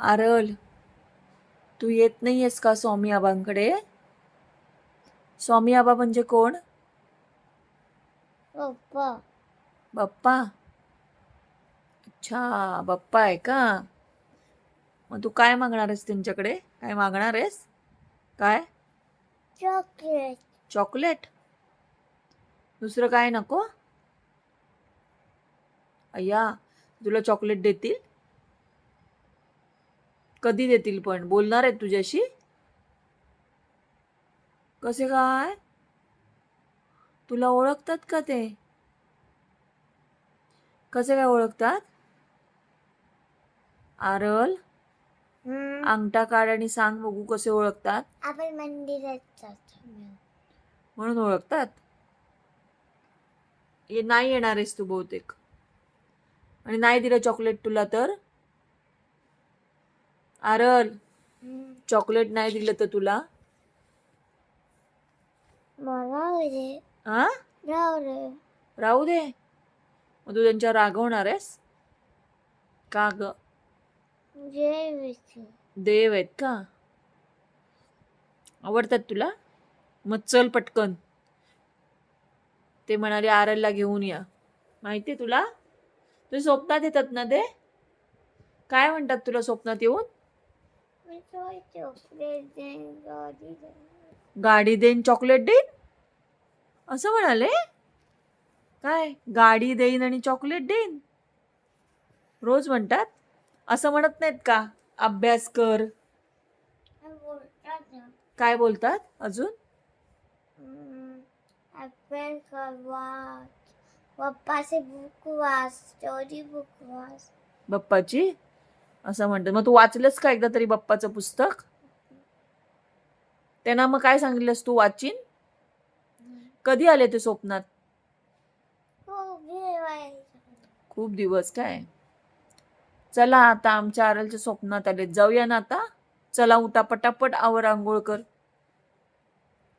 Aurel, तू येत नाहीयेस का स्वामी आबांकडे? स्वामी आबा म्हणजे कोण? पप्पा. बाप्पा. अच्छा, बाप्पा आहे का? मग तू काय मागणार आहेस त्यांच्याकडे? काय मागणार आहेस? काय? चॉकलेट. चॉकलेट? दुसरं काय नको? अय्या, तुला चॉकलेट देतील? कधी देतील पण? बोलणार आहेत तुझ्याशी? कसे काय? तुला ओळखतात का ते? कसे काय ओळखतात? आरल, अंगठा काढ आणि सांग बघू कसे ओळखतात. आपण मंदिरात जातो म्हणून ओळखतात. हे नाही येणार आहेस तू बहुतेक. आणि नाही दिलं चॉकलेट तुला तर? आरल, चॉकलेट नाही दिलं तर तुला? हा? राहू दे. मग तू त्यांच्यावर रागवणार आहेस का ग? देव आहेत का? आवडतात तुला? मग चल पटकन. ते म्हणाले आरलला घेऊन या. माहितीये तुला? तुझ्या स्वप्नात येतात ना ते? काय म्हणतात तुला स्वप्नात येऊन? गाडी देईन, चॉकलेट देईन असं म्हणाले? काय गाडी देईन आणि चॉकलेट देईन रोज म्हणतात? असं म्हणत नाहीत का? अभ्यास कर. काय बोलतात अजून? अभ्यास कर, वाच, पप्पाचे बुक वाच, स्टोरी बुक वाच. बाप्पाची असं म्हणतात. मग तू वाचलंस का एकदा तरी बाप्पाचं पुस्तक? त्यांना मग काय सांगितलंस तू वाचीन? कधी आले ते स्वप्नात? खूप दिवस काय? चला आता आमच्या आरलच्या स्वप्नात आले. जाऊया ना आता? चला उठा, पटापट आवर, आंघोळ कर.